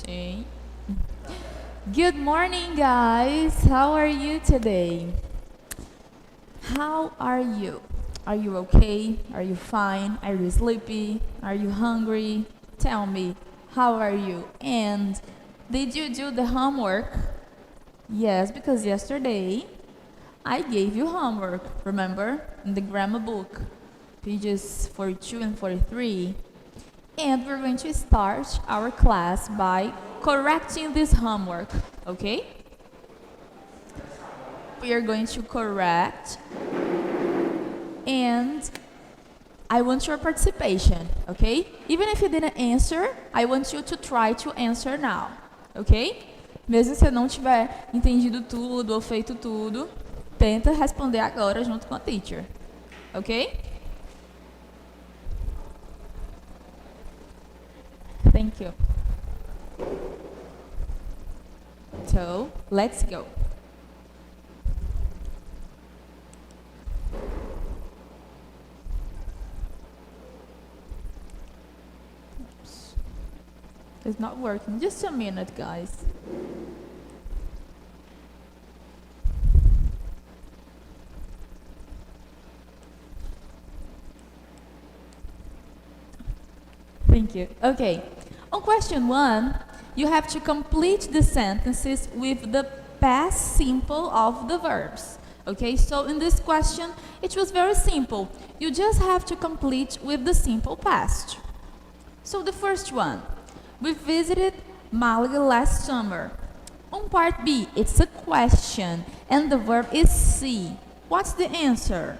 See? Good morning, guys. How are you today? How are you? Are you okay? Are you fine? Are you sleepy? Are you hungry? Tell me, how are you? And did you do the homework? Yes, because yesterday I gave you homework, remember? In the grammar book, pages 42 and 43. And we're going to start our class by correcting this homework, okay? We are going to correct, and I want your participation, okay? Even if you didn't answer, I want you to try to answer now, ok? Mesmo se você não tiver entendido tudo ou feito tudo, tenta responder agora junto com a teacher, ok? Thank you. So, let's go. Oops. It's not working. Just a minute, guys. Thank you. Okay. On question 1, you have to complete the sentences with the past simple of the verbs. Okay, so in this question, it was very simple. You just have to complete with the simple past. So the first one, we visited Malaga last summer. On part B, it's a question, and the verb is see. What's the answer?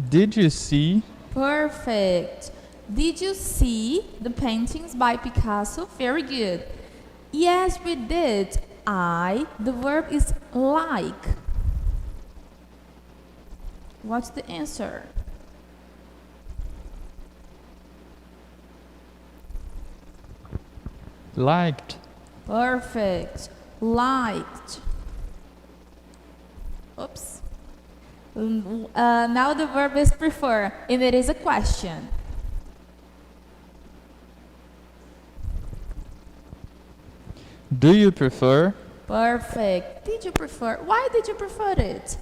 Did you see? Perfect. Did you see the paintings by Picasso? Very good. Yes, we did. The verb is like. What's the answer? Liked. Perfect. Liked. Oops. Now the verb is prefer, and it is a question. Do you prefer? Perfect. Did you prefer? Why did you prefer it?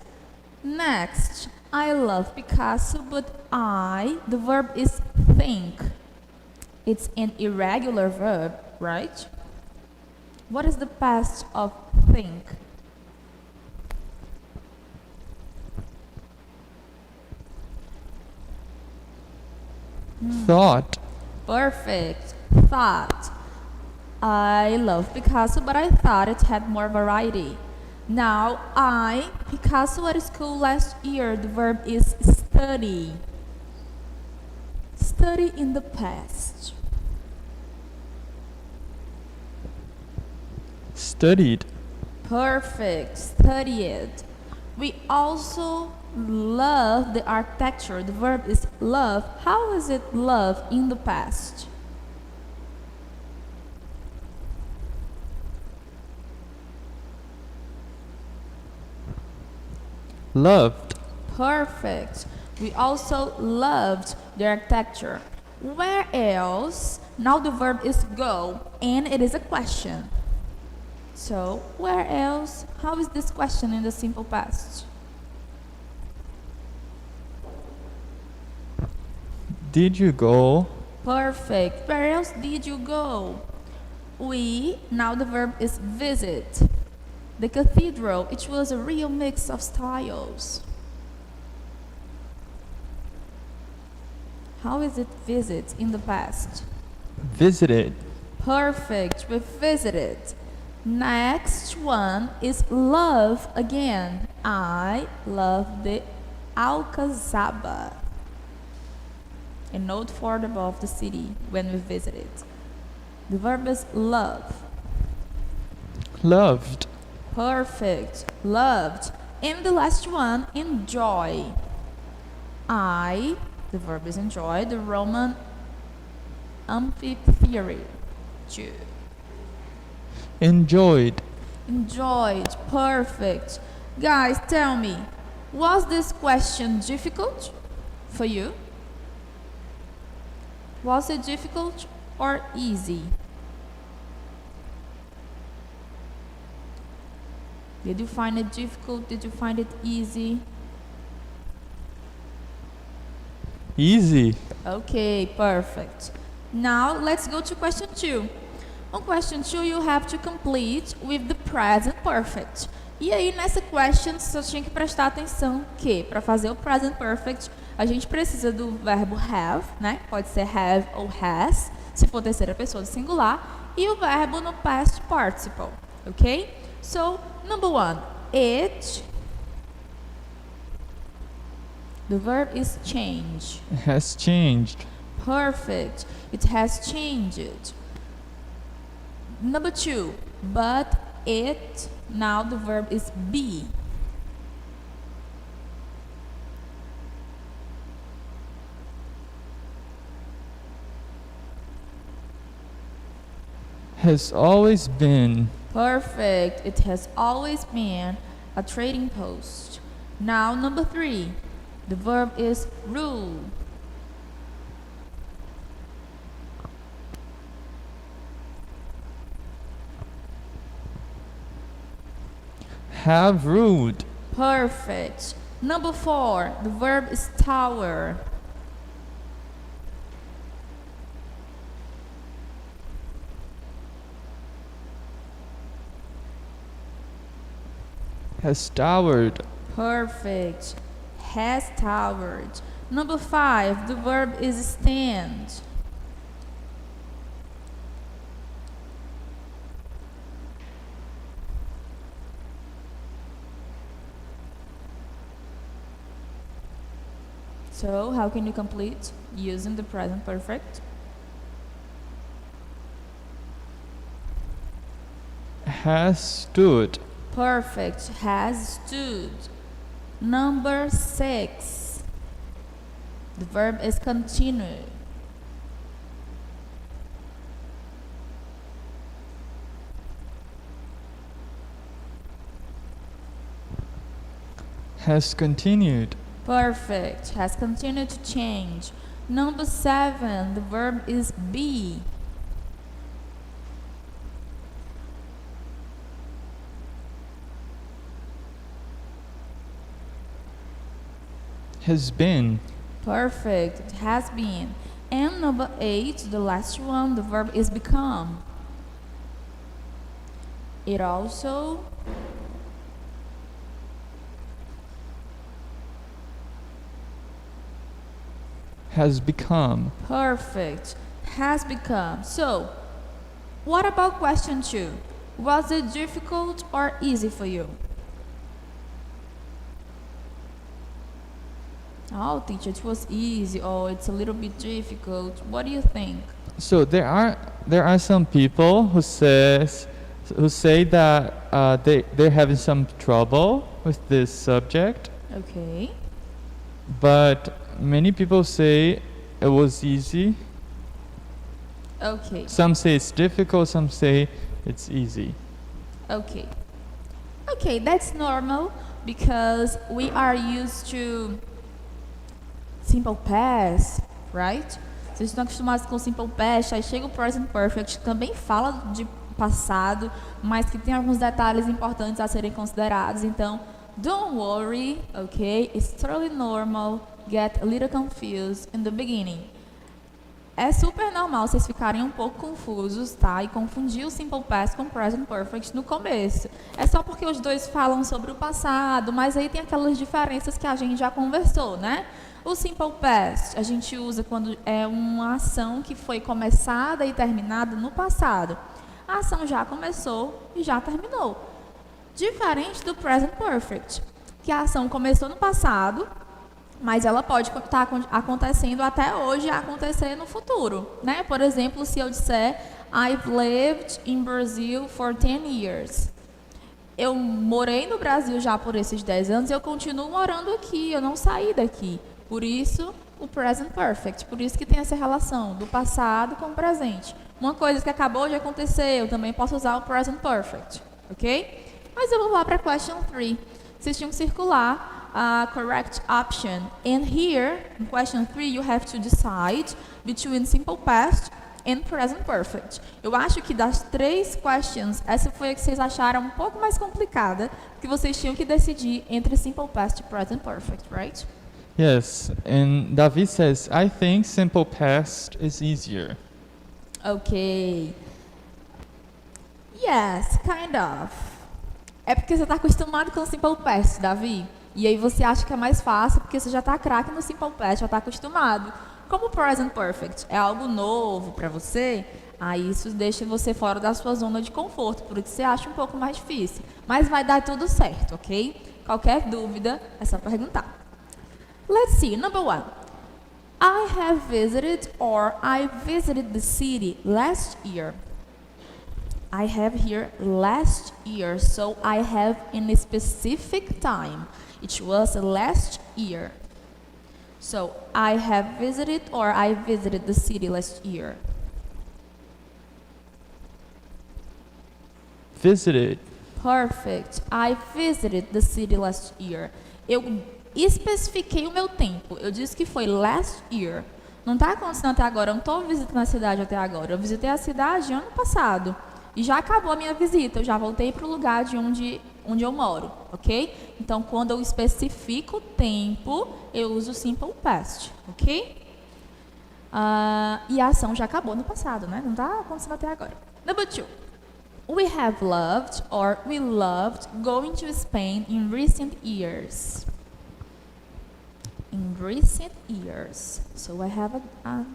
Next, I love Picasso, but the verb is think. It's an irregular verb, right? What is the past of think? Thought. Perfect. Thought. I love Picasso, but I thought it had more variety. Now, Picasso at school last year, the verb is study. Study in the past. Studied. Perfect. Studied. We also love the architecture. The verb is love. How is it love in the past? Loved. Perfect. We also loved the architecture. Where else? Now the verb is go, and it is a question. So, where else? How is this question in the simple past? Did you go? Perfect. Where else did you go? Now the verb is visit. The cathedral, it was a real mix of styles. How is it visit in the past? Visited. Perfect. We visited. Next one is love again. I love the Alcazaba. A note for the above the city when we visited. The verb is love. Loved. Perfect. Loved. And the last one, enjoy. The verb is enjoy, the Roman amphitheater. Enjoyed. Enjoyed. Perfect. Guys, tell me, Was this question difficult for you? Was it difficult or easy? Did you find it difficult? Did you find it easy? Easy. Okay, perfect. Now let's go to question 2. On question 2 you have to complete with the present perfect. E aí nessa question você só tinha que prestar atenção que para fazer o present perfect a gente precisa do verbo have, né? Pode ser have ou has, se for terceira pessoa do singular, e o verbo no past participle, ok? So, number 1, it. The verb is change. It has changed. Perfect. It has changed. Number 2, but it. Now the verb is be. Has always been. Perfect. It has always been a trading post. Now number 3, the verb is rule. Have ruled. Perfect. Number 4, the verb is tower. Has towered. Perfect. Has towered. Number 5, the verb is stand. So, how can you complete using the present perfect? Has stood. Perfect. Has stood. Number 6, the verb is continue. Has continued. Perfect. Has continued to change. Number 7, the verb is be. Has been. Perfect. It has been. And number 8, the last one, the verb is become. It also Has become. perfect. Has become. So, what about question 2? Was it difficult or easy for you? Oh, teacher, it was easy. Oh, it's a little bit difficult. What do you think? So there are some people who say that they're having some trouble with this subject, Okay. but many people say it was easy. Okay. Some say it's difficult, some say it's easy. Okay. Okay, that's normal because we are used to simple past, right? Vocês estão acostumados com simple past, aí chega o present perfect, que também fala de passado, mas que tem alguns detalhes importantes a serem considerados. Então, don't worry, okay? It's totally normal. Get a little confused in the beginning. É super normal vocês ficarem um pouco confusos, tá? E confundir o simple past com o present perfect no começo. É só porque os dois falam sobre o passado, mas aí tem aquelas diferenças que a gente já conversou, né? O simple past a gente usa quando é uma ação que foi começada e terminada no passado. A ação já começou e já terminou. Diferente do present perfect, que a ação começou no passado, mas ela pode estar acontecendo até hoje e acontecer no futuro, né? Por exemplo, se eu disser I've lived in Brazil for 10 years. Eu morei no Brasil já por esses 10 anos e eu continuo morando aqui, eu não saí daqui. Por isso, o present perfect. Por isso que tem essa relação do passado com o presente. Uma coisa que acabou de acontecer, eu também posso usar o present perfect, ok? Mas eu vou lá para question 3. Vocês tinham que circular correct option. And here, in question 3, you have to decide between simple past and present perfect. Eu acho que das 3 questions, essa foi a que vocês acharam um pouco mais complicada, que vocês tinham que decidir entre simple past e present perfect, right? Yes, and David says, I think simple past is easier. Ok. Yes, kind of. É porque você está acostumado com o simple past, Davi. E aí você acha que é mais fácil porque você já está craque no simple past, já está acostumado. Como o present perfect é algo novo para você, aí isso deixa você fora da sua zona de conforto, por isso você acha um pouco mais difícil. Mas vai dar tudo certo, ok? Qualquer dúvida é só perguntar. Let's see, number 1. I have visited or I visited the city last year. I have here last year, so I have in a specific time. It was last year. So, I have visited or I visited the city last year. Visited. Perfect. I visited the city last year. Eu especifiquei o meu tempo. Eu disse que foi last year. Não está acontecendo até agora. Eu não estou visitando a cidade até agora. Eu visitei a cidade ano passado. E já acabou a minha visita. Eu já voltei para o lugar de onde eu moro, ok? Então, quando eu especifico o tempo, eu uso simple past, ok? E a ação já acabou no passado, né? Não está acontecendo até agora. Number 2. We have loved or we loved going to Spain in recent years. In recent years. So I have a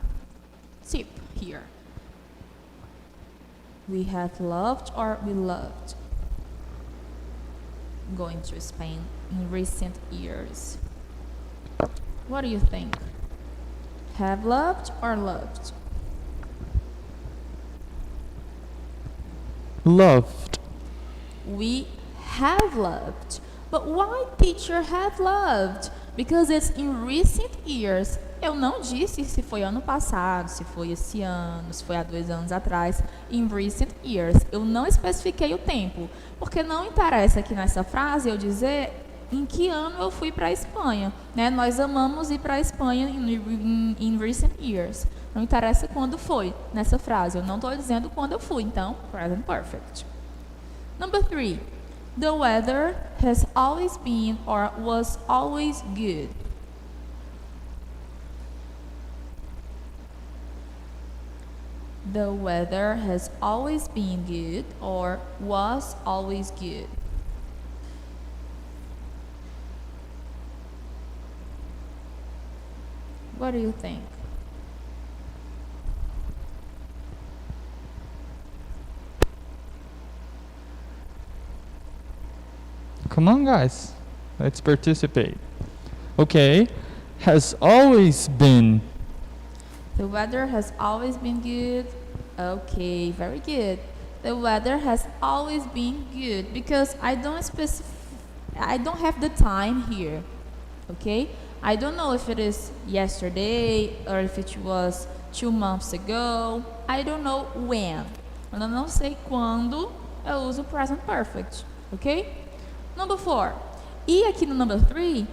tip here. We have loved or we loved going to Spain in recent years. What do you think? Have loved or loved? Loved. We have loved. But why, teacher, have loved? Because it's in recent years. Eu não disse se foi ano passado, se foi esse ano, se foi há 2 anos atrás. In recent years. Eu não especifiquei o tempo, porque não interessa aqui nessa frase eu dizer em que ano eu fui para a Espanha. Né? Nós amamos ir para a Espanha in recent years. Não interessa quando foi nessa frase. Eu não estou dizendo quando eu fui, então, present perfect. Number 3. The weather has always been or was always good. The weather has always been good or was always good. What do you think? Come on, guys. Let's participate. Okay. Has always been. The weather has always been good. Okay, very good. The weather has always been good because I don't have the time here. Okay? I don't know if it is yesterday or if it was 2 months ago. I don't know when. Eu não sei quando eu uso present perfect. Ok? Number 4. E aqui no number 3,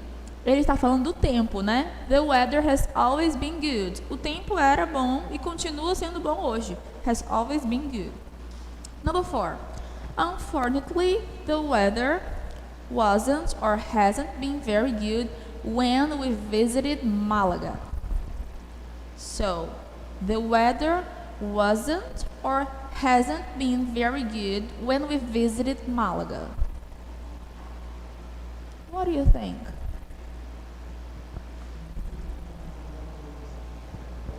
ele está falando do tempo, né? The weather has always been good. O tempo era bom e continua sendo bom hoje. Has always been good. Number 4. Unfortunately, the weather wasn't or hasn't been very good when we visited Malaga. So, the weather wasn't or hasn't been very good when we visited Malaga. What do you think?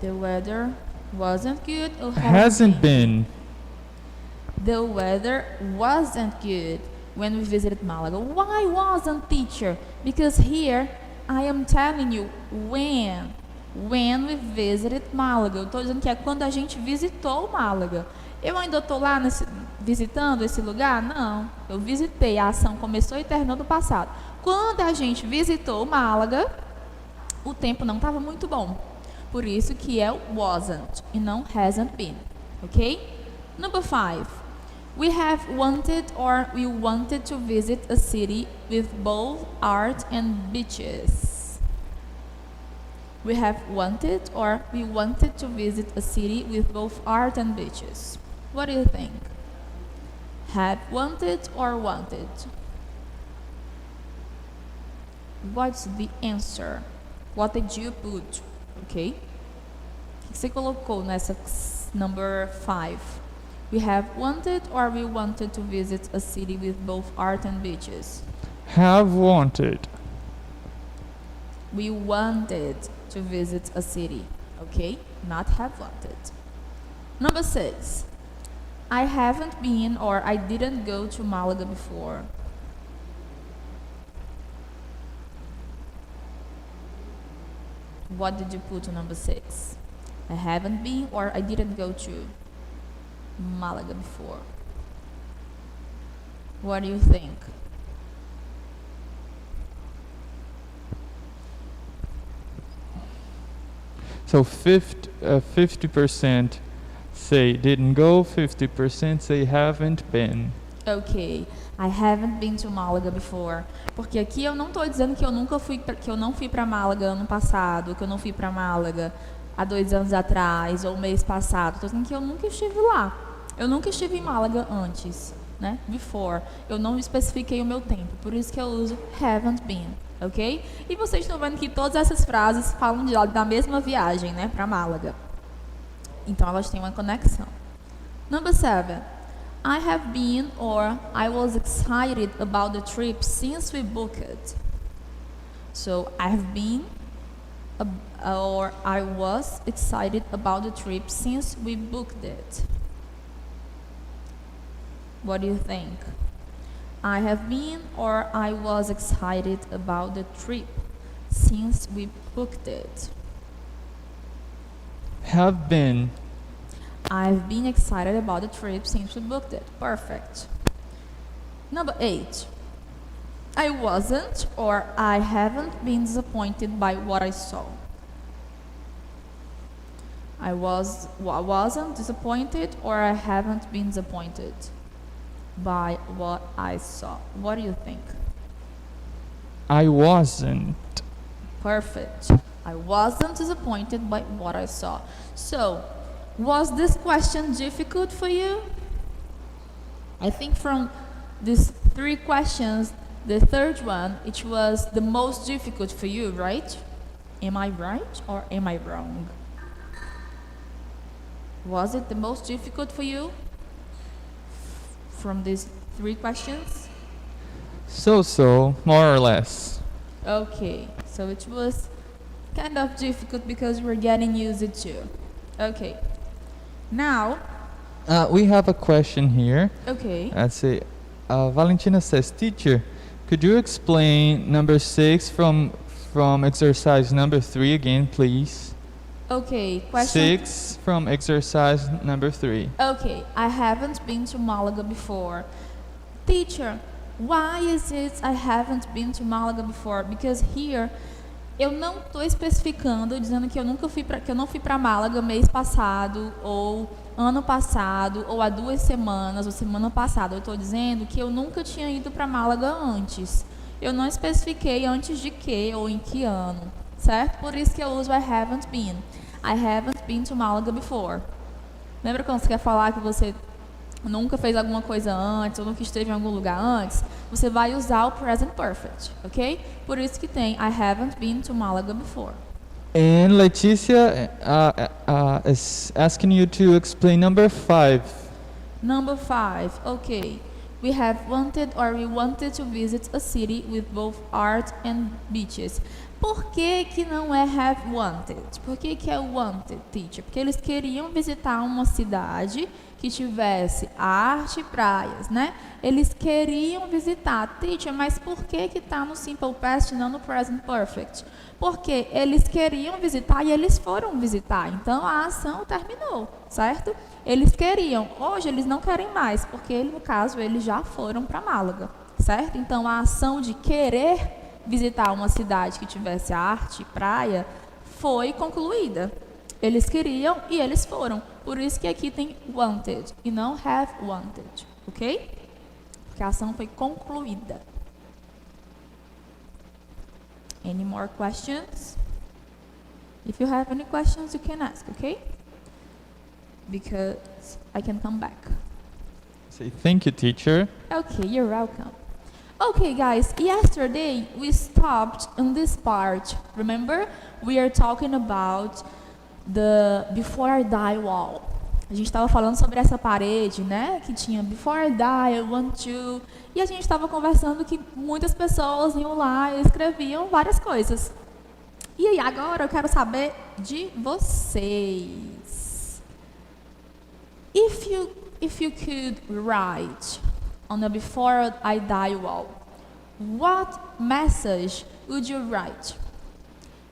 The weather wasn't good or Hasn't been. The weather wasn't good when we visited Malaga. Why wasn't, teacher? Because here I am telling you when we visited Malaga. Eu estou dizendo que é quando a gente visitou Málaga. Eu ainda estou lá visitando esse lugar? Não. Eu visitei. A ação começou e terminou no passado. Quando a gente visitou Málaga, o tempo não estava muito bom. Por isso que é wasn't e não hasn't been. Ok? Number 5. We have wanted or we wanted to visit a city with both art and beaches. We have wanted or we wanted to visit a city with both art and beaches. What do you think? Have wanted or wanted? What's the answer? What did you put? Ok? O que você colocou nessa number 5? We have wanted or we wanted to visit a city with both art and beaches? Have wanted. We wanted to visit a city. Okay? Not have wanted. Number 6. I haven't been or I didn't go to Malaga before. What did you put on number 6? I haven't been or I didn't go to Malaga before. What do you think? So 50% say didn't go, 50% say haven't been. Ok, I haven't been to Malaga before. Porque aqui eu não estou dizendo que eu nunca fui que eu não fui para Málaga ano passado, que eu não fui para Málaga há 2 anos atrás ou mês passado. Estou dizendo que eu nunca estive lá. Eu nunca estive em Málaga antes, né? Before. Eu não especifiquei o meu tempo, por isso que eu uso haven't been, ok? E vocês estão vendo que todas essas frases falam da mesma viagem, né? Para Málaga. Então elas têm uma conexão. Number 7. I have been or I was excited about the trip since we booked it. So I have been or I was excited about the trip since we booked it. What do you think? I have been or I was excited about the trip since we booked it. Have been. I've been excited about the trip since we booked it. Perfect. Number 8. I wasn't or I haven't been disappointed by what I saw. I wasn't disappointed or I haven't been disappointed by what I saw. What do you think? I wasn't. Perfect. I wasn't disappointed by what I saw. So, was this question difficult for you? I think from these 3 questions, the third one, it was the most difficult for you, right? Am I right or am I wrong? Was it the most difficult for you from these 3 questions? So, more or less. Okay, so it was kind of difficult because we're getting used to. Okay, now. We have a question here. Okay. Let's see. Valentina says, teacher, could you explain number 6 from exercise number 3 again, please? Okay, question 6 from exercise number 3. Okay, I haven't been to Malaga before. Teacher, why is it I haven't been to Malaga before? Because here eu não estou especificando, dizendo que eu não fui para Málaga mês passado ou ano passado ou há 2 semanas ou semana passada. Eu estou dizendo que eu nunca tinha ido para Málaga antes. Eu não especifiquei antes de que ou em que ano, certo? Por isso que eu uso I haven't been. I haven't been to Malaga before. Lembra quando você quer falar que você nunca fez alguma coisa antes ou nunca esteve em algum lugar antes? Você vai usar o present perfect, ok? Por isso que tem I haven't been to Malaga before. And Leticia is asking you to explain number 5. Number 5, okay. We have wanted or we wanted to visit a city with both art and beaches. Por que que não é have wanted? Por que que é wanted, teacher? Porque eles queriam visitar uma cidade que tivesse arte e praias, né? Eles queriam visitar, teacher, mas por que que tá no simple past e não no present perfect? Porque eles queriam visitar e eles foram visitar. Então a ação terminou, certo? Eles queriam. Hoje eles não querem mais, porque no caso eles já foram para Málaga, certo? Então a ação de querer visitar uma cidade que tivesse arte e praia foi concluída. Eles queriam e eles foram. Por isso que aqui tem wanted e não have wanted. ok? Porque a ação foi concluída. Any more questions? If you have any questions, you can ask, okay? Because I can come back. Say thank you, teacher. Okay, you're welcome. Okay, guys, yesterday we stopped on this part. Remember? We are talking about the before I die wall. A gente estava falando sobre essa parede, né? Que tinha before I die, I want to. E a gente estava conversando que muitas pessoas iam lá e escreviam várias coisas. E aí, agora eu quero saber de vocês. If you could write on the before I die wall, what message would you write?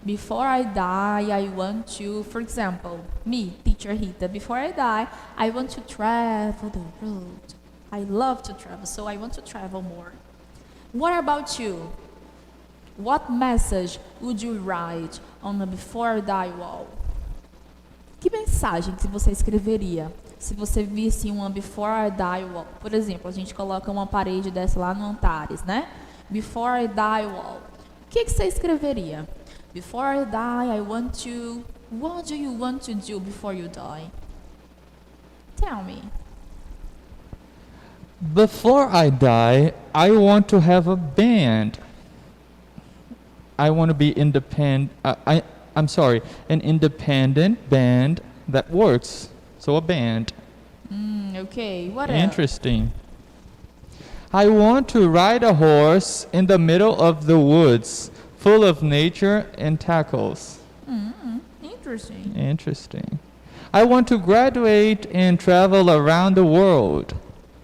Before I die, I want to, for example, me, teacher Rita, before I die, I want to travel the world. I love to travel, so I want to travel more. What about you? What message would you write on the before I die wall? Que mensagem que você escreveria se você visse uma before I die wall? Por exemplo, a gente coloca uma parede dessa lá no Antares, né? Before I die wall. O que você escreveria? Before I die, I want to... What do you want to do before you die? Tell me. Before I die, I want to have a band. I want to be independent. I'm sorry, an independent band that works. So a band. Okay, what else? Interesting. I want to ride a horse in the middle of the woods, full of nature and tackles. Interesting. Interesting. I want to graduate and travel around the world.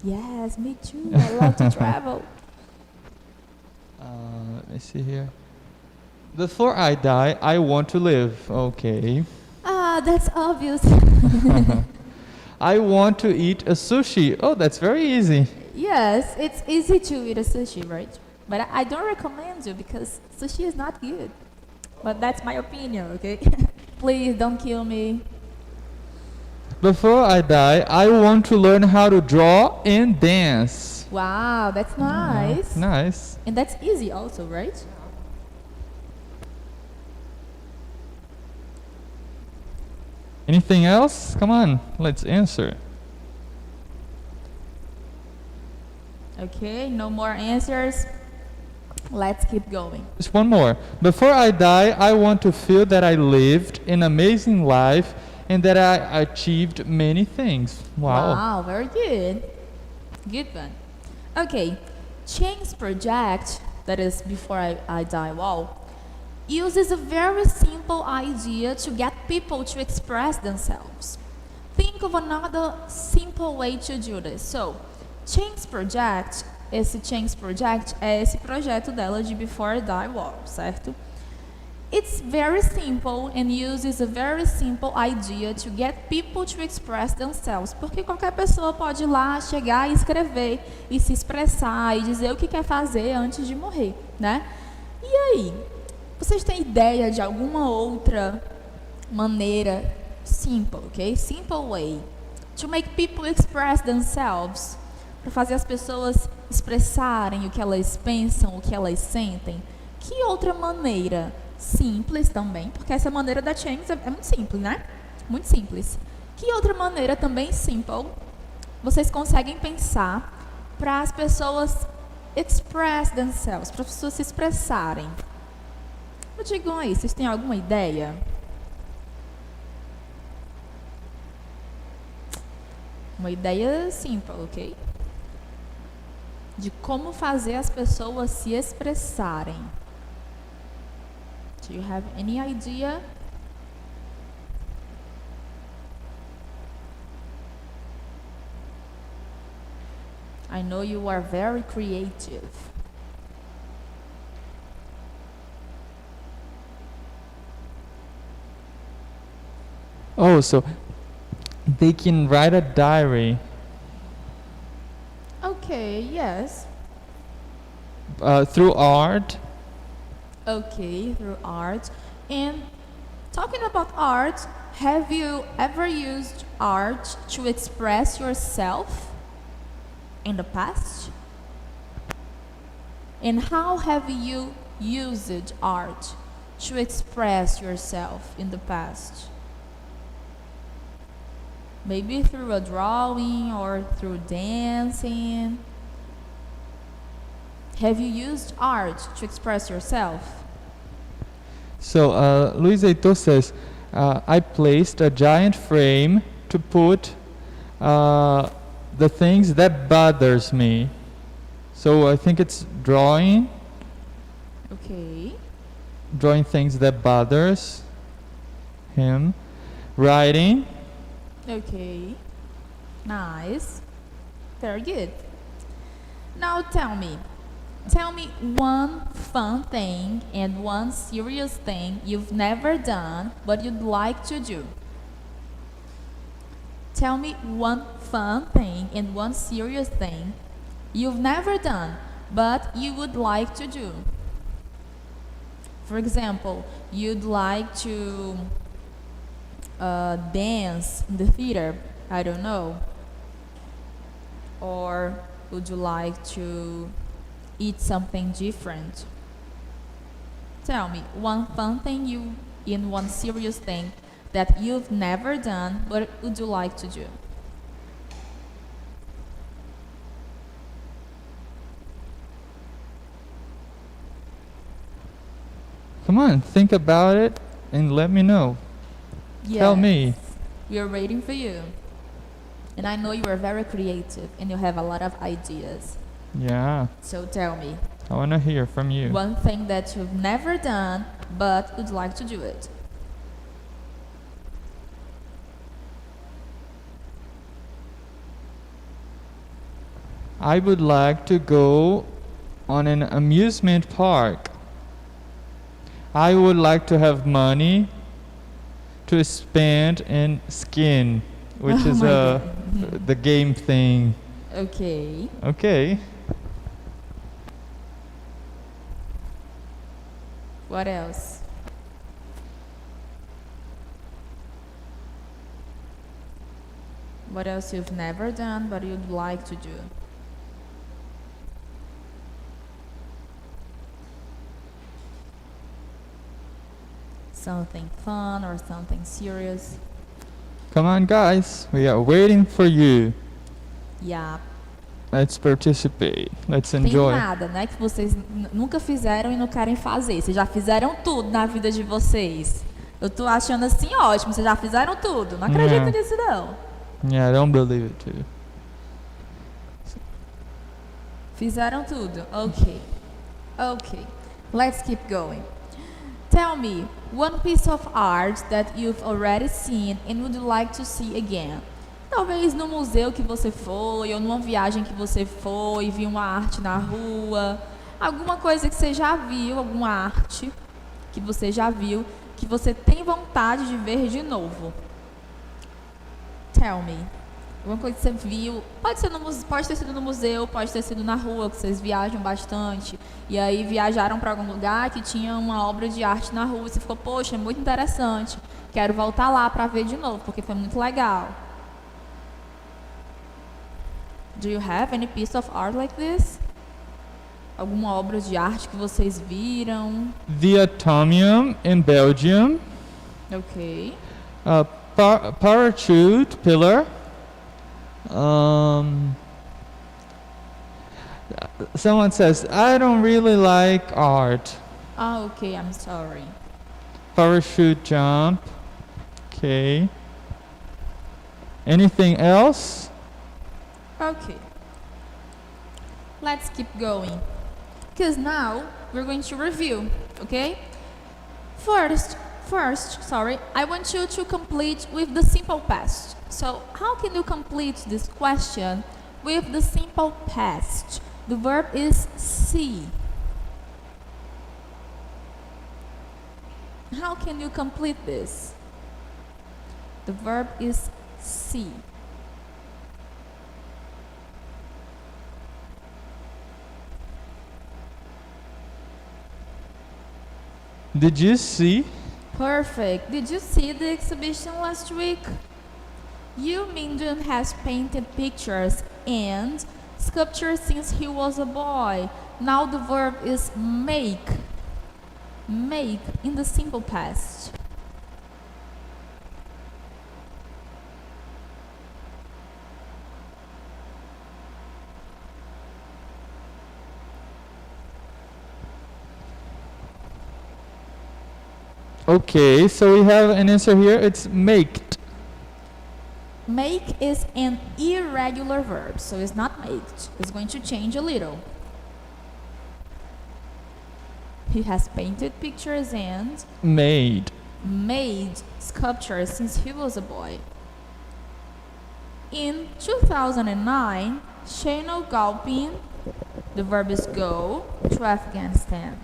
Yes, me too. I love to travel. Let me see here. Before I die, I want to live. Okay. That's obvious. I want to eat a sushi. Oh, that's very easy. Yes, it's easy to eat a sushi, right? But I don't recommend you because sushi is not good. But that's my opinion, okay? Please don't kill me. Before I die, I want to learn how to draw and dance. Wow, that's nice. Nice. And that's easy also, right? Anything else? Come on, let's answer. Okay, no more answers. Let's keep going. Just one more. Before I die, I want to feel that I lived an amazing life and that I achieved many things. Wow. Very good. Good one. Okay, Change Project, that is before I die wall, uses a very simple idea to get people to express themselves. Think of another simple way to do this. So, Change Project, esse Change Project é esse projeto dela de Before I Die Wall, certo? It's very simple and uses a very simple idea to get people to express themselves. Porque qualquer pessoa pode ir lá, chegar e escrever, e se expressar, e dizer o que quer fazer antes de morrer, né? E aí? Vocês têm ideia de alguma outra maneira simple, ok? Simple way to make people express themselves, para fazer as pessoas expressarem o que elas pensam, o que elas sentem. Que outra maneira simples também, porque essa maneira da Change é muito simples, né? Muito simples. Que outra maneira também simple vocês conseguem pensar para as pessoas express themselves, para as pessoas se expressarem? Me digam aí, vocês têm alguma ideia? Uma ideia simples, ok? De como fazer as pessoas se expressarem. Do you have any idea? I know you are very creative. Oh, so they can write a diary Okay, yes. through art. Okay, through art. And talking about art, have you ever used art to express yourself? in the past? And how have you used art to express yourself in the past? Maybe through a drawing or through dancing. Have you used art to express yourself? So Luis Heitor says, I placed a giant frame to put the things that bothers me. So I think it's drawing Okay. things that bothers him, writing. Okay. Nice. Very good. Now tell me one fun thing and one serious thing you've never done but you'd like to do. Tell me one fun thing and one serious thing you've never done but you would like to do. For example, you'd like to dance in the theater, I don't know. Or would you like to eat something different? Tell me one fun thing and one serious thing that you've never done but would you like to do. Come on, think about it and let me know. Tell me. Yes, we are waiting for you. And I know you are very creative and you have a lot of ideas. Yeah, So tell me I want to hear from you. one thing that you've never done but would like to do it. I would like to go on an amusement park. I would like to have money to spend in skin, which Oh is my God. the game thing. Okay. Okay. What else? What else you've never done but you'd like to do? Something fun or something serious? Come on, guys. We are waiting for you. Yeah. Let's participate. Let's Tem enjoy. nada, né, que vocês nunca fizeram e não querem fazer. Vocês já fizeram tudo na vida de vocês. Eu tô achando assim ótimo, vocês já fizeram tudo. Não acredito Yeah. nisso não. Yeah, I don't believe it too. Fizeram tudo. Ok. Ok. Let's keep going. Tell me one piece of art that you've already seen and would like to see again. Talvez no museu que você foi ou numa viagem que você foi, viu uma arte na rua, alguma coisa que você já viu, alguma arte que você já viu, que você tem vontade de ver de novo. Tell me. Alguma coisa que você viu, pode ter sido no museu, pode ter sido na rua, que vocês viajam bastante. E aí viajaram para algum lugar que tinha uma obra de arte na rua e você ficou, poxa, é muito interessante. Quero voltar lá para ver de novo, porque foi muito legal. Do you have any piece of art like this? Alguma obra de arte que vocês viram? The Atomium in Belgium. Ok. Parachute pillar. Someone says, I don't really like art. Ah, ok, I'm sorry. Parachute jump. Okay. Anything else? Okay. Let's keep going. Because now we're going to review, okay? First, I want you to complete with the simple past. So, how can you complete this question with the simple past? The verb is see. How can you complete this? The verb is see. Did you see? Perfect. Did you see the exhibition last week? You Mindun has painted pictures and Sculpture since he was a boy. Now the verb is make. Make in the simple past. Okay, so we have an answer here. It's maked. Make is an irregular verb, so it's not made. It's going to change a little. He has painted pictures and Made. made sculptures since he was a boy. In 2009, Shano Galpin, the verb is go, to Afghanistan.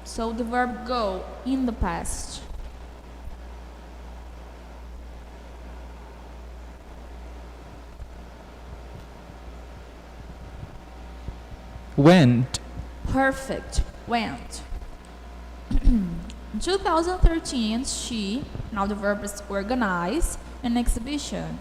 So the verb go in the past. Went. Perfect. Went. In 2013, she, now the verb is organize, an exhibition.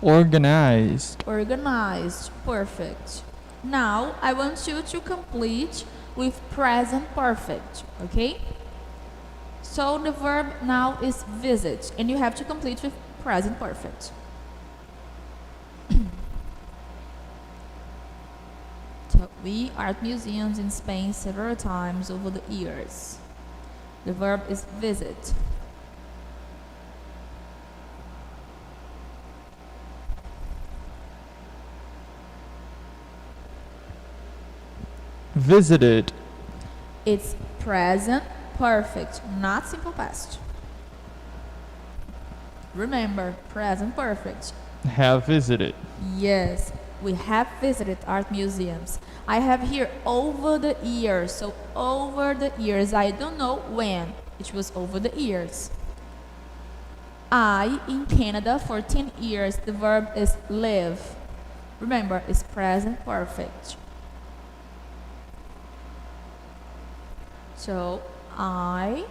Organized. Organized. Perfect. Now I want you to complete with present perfect, okay? So the verb now is visit, and you have to complete with present perfect. So we art museums in Spain several times over the years. The verb is visit. Visited. It's present perfect, not simple past. Remember, present perfect. Have visited. Yes, we have visited art museums. I have here over the years. So over the years, I don't know when. It was over the years. I in Canada for 10 years. The verb is live. Remember, it's present perfect. So I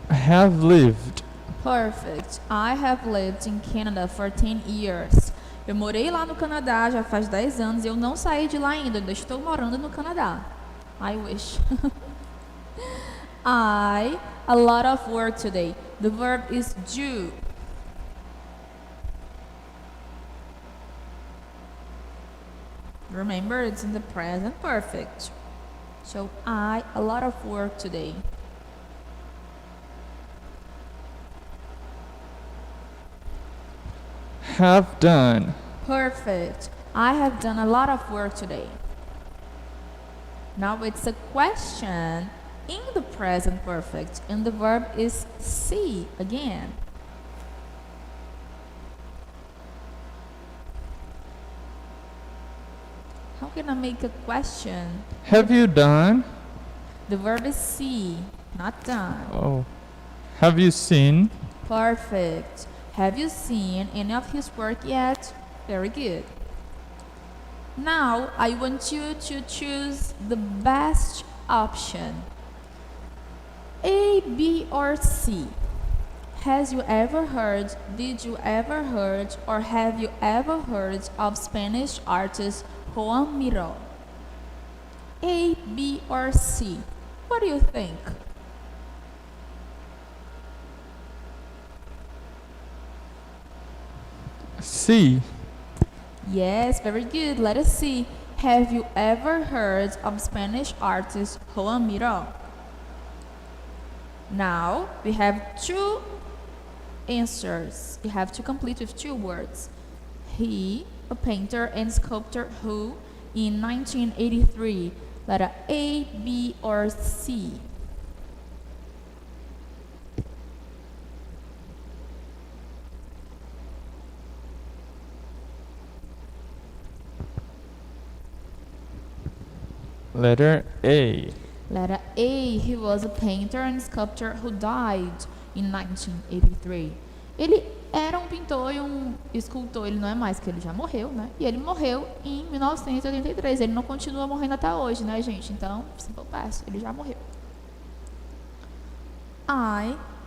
Have lived. perfect. I have lived in Canada for 10 years. Eu morei lá no Canadá já faz 10 anos e eu não saí de lá ainda. Ainda estou morando no Canadá. I wish. A lot of work today. The verb is do. Remember, it's in the present perfect. So a lot of work today. Have done. Perfect. I have done a lot of work today. Now it's a question in the present perfect, and the verb is see again. How can I make a question? Have you done? The verb is see, not done. Oh. Have you seen? Perfect. Have you seen any of his work yet? Very good. Now I want you to choose the best option. A, B, or C. Has you ever heard, did you ever heard, or have you ever heard of Spanish artist Juan Miró? A, B, or C? What do you think? See. Yes, very good. Let us see. Have you ever heard of Spanish artist Juan Miró? Now we have two answers. You have to complete with two words. He, a painter and sculptor who, in 1983, letter A, B, or C. Letter A. Letter A. He was a painter and sculptor who died in 1983. Ele era um pintor e um escultor, ele não é mais, que ele já morreu, né? E ele morreu em 1983. Ele não continua morrendo até hoje, né, gente? Então, simple past, ele já morreu.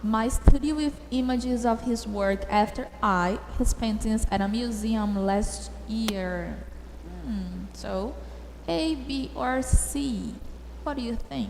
My study with images of his work after his paintings at a museum last year. So, A, B, or C? What do you think?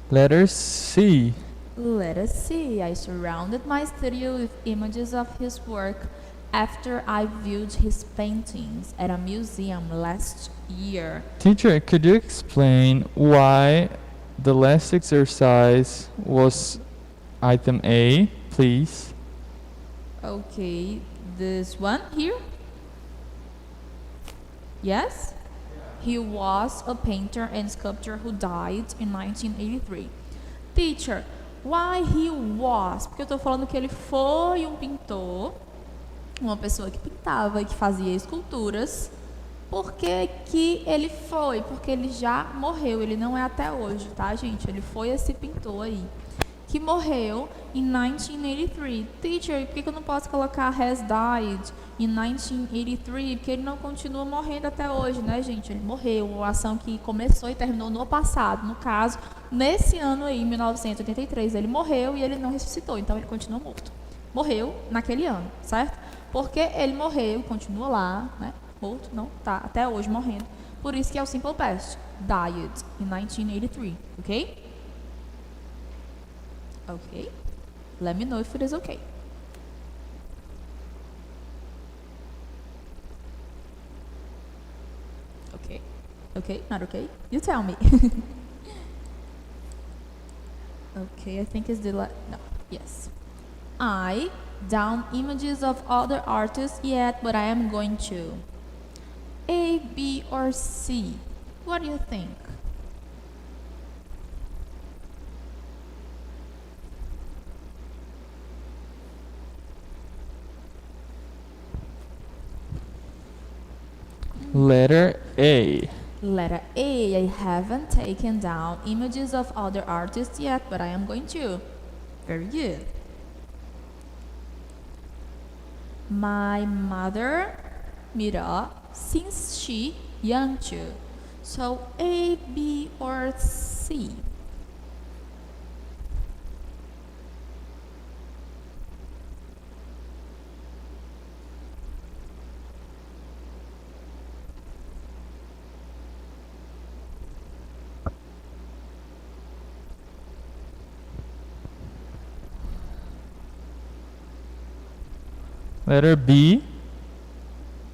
Letter C. Let us see. I surrounded my studio with images of his work after I viewed his paintings at a museum last year. Teacher, could you explain why the last exercise was item A, please? Okay, this one here? Yes? He was a painter and sculptor who died in 1983. Teacher, why he was? Porque eu estou falando que ele foi um pintor, uma pessoa que pintava e que fazia esculturas. Por que que ele foi? Porque ele já morreu, ele não é até hoje, tá, gente? Ele foi esse pintor aí, que morreu em 1983. Teacher, por que eu não posso colocar has died in 1983? Porque ele não continua morrendo até hoje, né, gente? Ele morreu, uma ação que começou e terminou no passado. No caso, nesse ano aí, 1983, ele morreu e ele não ressuscitou, então ele continua morto. Morreu naquele ano, certo? Porque ele morreu e continua lá, né? Morto, não, tá, até hoje morrendo. Por isso que é o simple past. Died in 1983, ok? Okay. Let me know if it is okay. Okay. Okay, not okay? You tell me. Okay, I think it's no, yes. I down images of other artists yet, but I am going to. A, B, or C? What do you think? Letter A. Letter A. I haven't taken down images of other artists yet, but I am going to. Very good. My mother, Mira, since she young too. So A, B, or C? Letter B.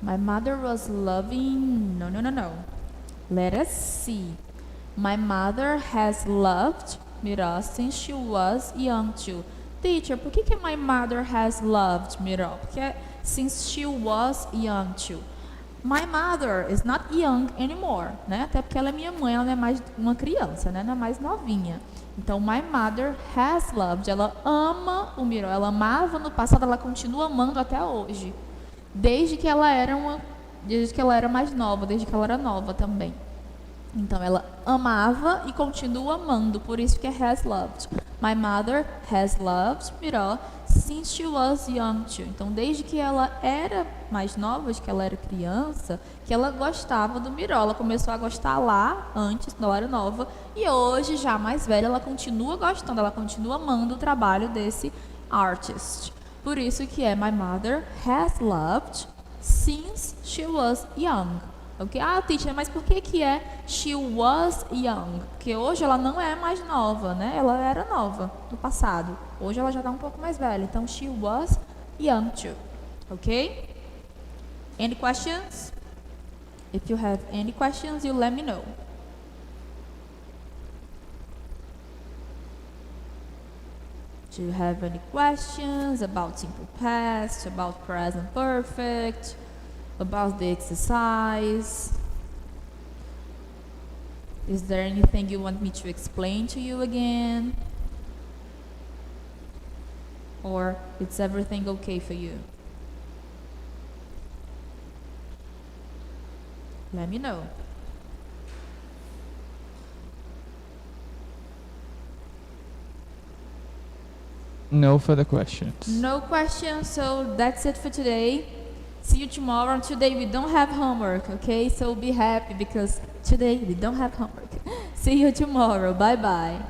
My mother was loving. No. Let us see. My mother has loved Mira since she was young too. Teacher, por que my mother has loved Mira? Porque since she was young too. My mother is not young anymore, né? Até porque ela é minha mãe, ela não é mais uma criança, né? Não é mais novinha. Então, my mother has loved. Ela ama o Miro. Ela amava no passado, ela continua amando até hoje. Desde que ela era mais nova, desde que ela era nova também. Então, ela amava e continua amando, por isso que é has loved. My mother has loved Miro since she was young too. Então, desde que ela era mais nova, desde que ela era criança, que ela gostava do Miro. Ela começou a gostar lá antes, quando ela era nova, e hoje, já mais velha, ela continua gostando, ela continua amando o trabalho desse artist. Por isso que é my mother has loved since she was young. Ok? Ah, teacher, mas por que é she was young? Porque hoje ela não é mais nova, né? Ela era nova no passado. Hoje ela já está um pouco mais velha. Então, she was young too. Ok? Any questions? If you have any questions, you let me know. Do you have any questions about simple past, about present perfect? About the exercise. Is there anything you want me to explain to you again? Or is everything okay for you? Let me know. No further questions. No questions, so that's it for today. See you tomorrow. Today we don't have homework, okay? So be happy because today we don't have homework. See you tomorrow. Bye bye.